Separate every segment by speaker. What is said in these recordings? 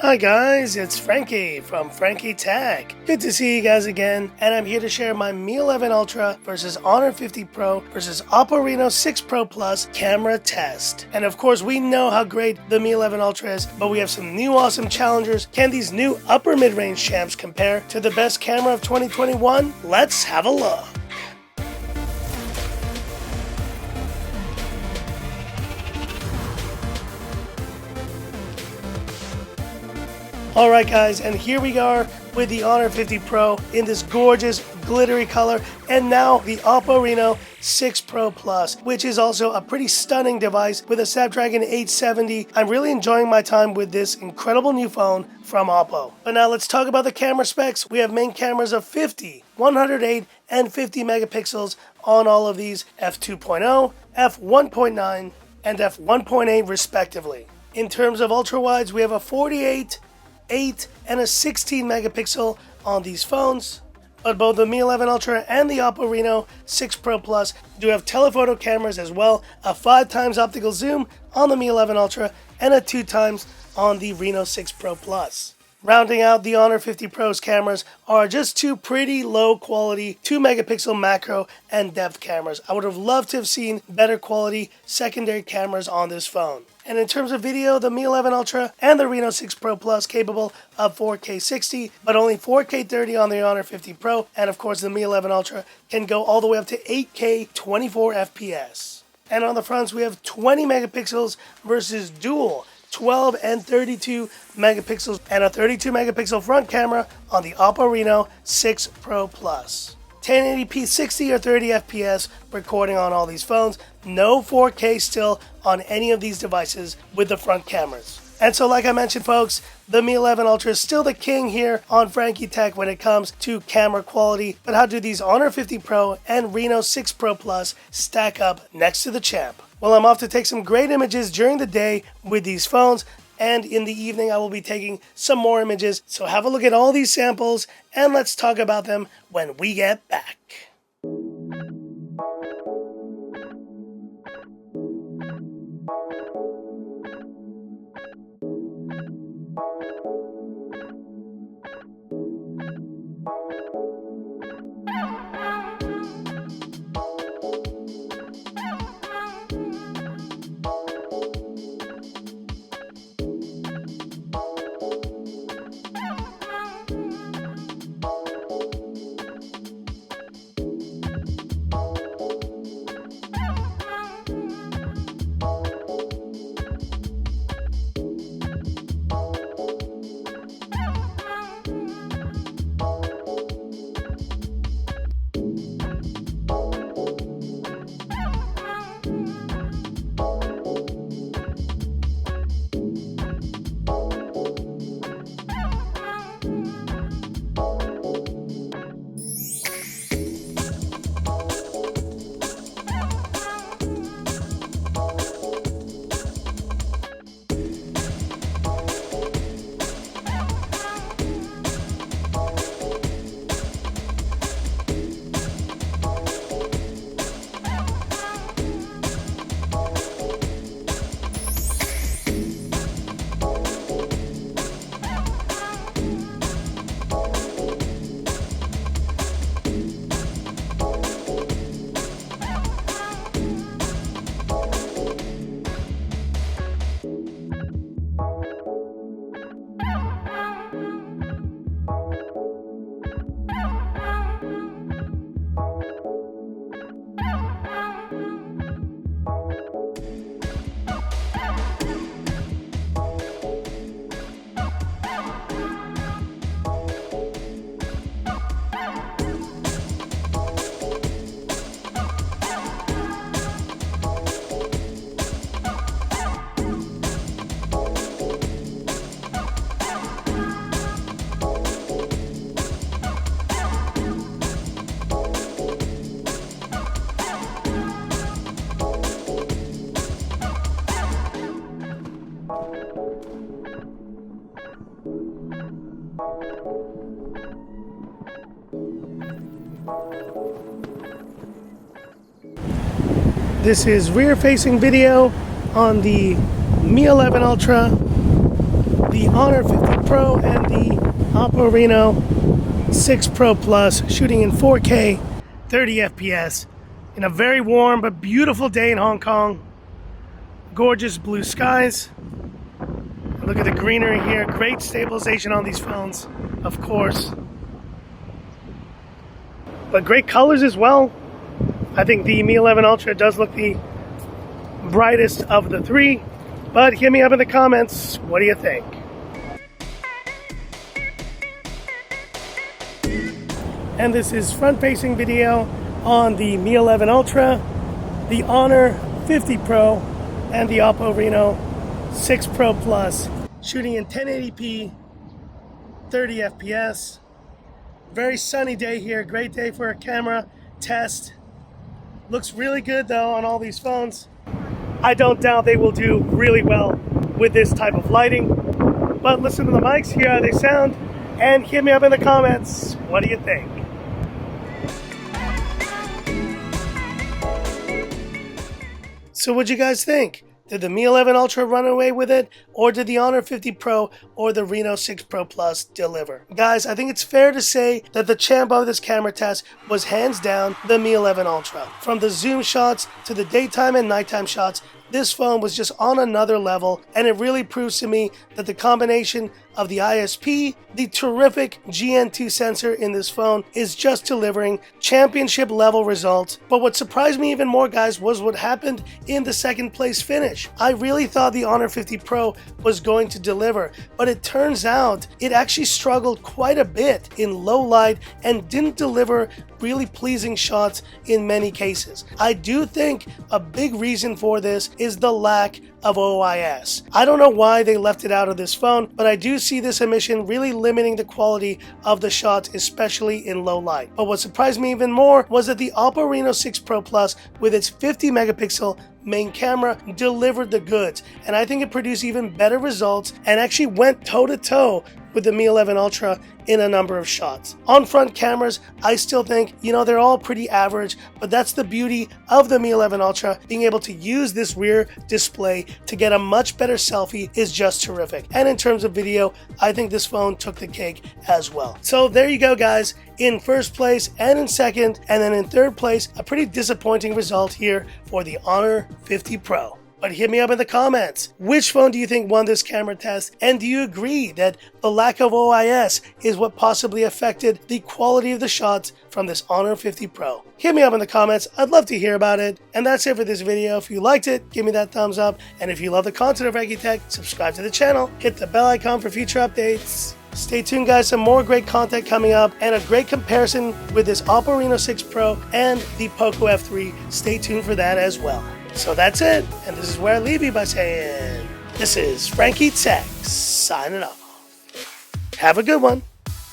Speaker 1: Hi guys, it's Frankie from Frankie Tech. Good to see you guys again, and I'm here to share my Mi 11 Ultra versus Honor 50 Pro versus Oppo Reno 6 Pro Plus camera test. And of course, we know how great the Mi 11 Ultra is, but we have some new awesome challengers. Can these new upper mid-range champs compare to the best camera of 2021? Let's have a look. Alright guys, and here we are with the Honor 50 Pro in this gorgeous glittery color, and now the Oppo Reno 6 Pro Plus, which is also a pretty stunning device with a Snapdragon 870. I'm really enjoying my time with this incredible new phone from Oppo. But now let's talk about the camera specs. We have main cameras of 50, 108, and 50 megapixels on all of these, f2.0, f1.9, and f1.8 respectively. In terms of ultra-wides, we have a 48, 8 and a 16 megapixel on these phones, but both the Mi 11 Ultra and the Oppo Reno 6 Pro Plus do have telephoto cameras as well, a 5x optical zoom on the Mi 11 Ultra and a 2x on the Reno 6 Pro Plus. Rounding out the Honor 50 Pro's cameras are just two pretty low quality 2 megapixel macro and depth cameras. I would have loved to have seen better quality secondary cameras on this phone. And in terms of video, the Mi 11 Ultra and the Reno 6 Pro Plus capable of 4K 60, but only 4K 30 on the Honor 50 Pro, and of course the Mi 11 Ultra can go all the way up to 8K 24 FPS. And on the fronts we have 20 megapixels versus dual 12 and 32 megapixels and a 32 megapixel front camera on the Oppo Reno 6 Pro Plus. 1080p 60 or 30 FPS recording on all these phones. No 4K still on any of these devices with the front cameras. And so like I mentioned folks, the Mi 11 Ultra is still the king here on Frankie Tech when it comes to camera quality. But how do these Honor 50 Pro and Reno 6 Pro Plus stack up next to the champ? Well, I'm off to take some great images during the day with these phones, and in the evening I will be taking some more images. So have a look at all these samples and let's talk about them when we get back. This is rear-facing video on the Mi 11 Ultra, the Honor 50 Pro and the Oppo Reno 6 Pro Plus, shooting in 4K, 30 FPS, in a very warm but beautiful day in Hong Kong. Gorgeous blue skies. Look at the greenery here. Great stabilization on these phones, of course. But great colors as well. I think the Mi 11 Ultra does look the brightest of the three. But hit me up in the comments. What do you think? And this is front-facing video on the Mi 11 Ultra, the Honor 50 Pro, and the Oppo Reno 6 Pro Plus, shooting in 1080p, 30 FPS. Very sunny day here, great day for a camera test. Looks really good though on all these phones. I don't doubt they will do really well with this type of lighting. But listen to the mics, hear how they sound, and hit me up in the comments. What do you think? So what'd you guys think? Did the Mi 11 Ultra run away with it, or did the Honor 50 Pro or the Reno 6 Pro Plus deliver? Guys, I think it's fair to say that the champ of this camera test was hands down the Mi 11 Ultra. From the zoom shots to the daytime and nighttime shots, this phone was just on another level, and it really proves to me that the combination of the ISP, the terrific GN2 sensor in this phone is just delivering championship level results. But what surprised me even more, guys, was what happened in the second place finish. I really thought the Honor 50 Pro was going to deliver, but it turns out it actually struggled quite a bit in low light and didn't deliver really pleasing shots in many cases. I do think a big reason for this is the lack of OIS. I don't know why they left it out of this phone, but I do see this omission really limiting the quality of the shots, especially in low light. But what surprised me even more was that the Oppo Reno 6 Pro Plus, with its 50 megapixel main camera, delivered the goods, and I think it produced even better results and actually went toe-to-toe with the Mi 11 Ultra in a number of shots. On front cameras, I still think, they're all pretty average, but that's the beauty of the Mi 11 Ultra. Being able to use this rear display to get a much better selfie is just terrific. And in terms of video, I think this phone took the cake as well. So there you go, guys. In first place and in second, and then in third place, a pretty disappointing result here for the Honor 50 Pro. But hit me up in the comments. Which phone do you think won this camera test? And do you agree that the lack of OIS is what possibly affected the quality of the shots from this Honor 50 Pro? Hit me up in the comments. I'd love to hear about it. And that's it for this video. If you liked it, give me that thumbs up. And if you love the content of Frankie Tech, subscribe to the channel. Hit the bell icon for future updates. Stay tuned, guys. Some more great content coming up and a great comparison with this Oppo Reno 6 Pro and the Poco F3. Stay tuned for that as well. So that's it, and this is where I leave you by saying, this is Frankie Tech signing off. Have a good one.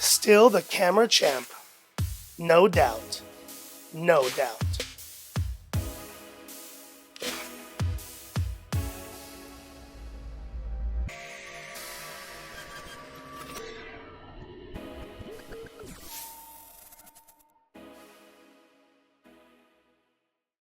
Speaker 1: Still the camera champ. No doubt. No doubt.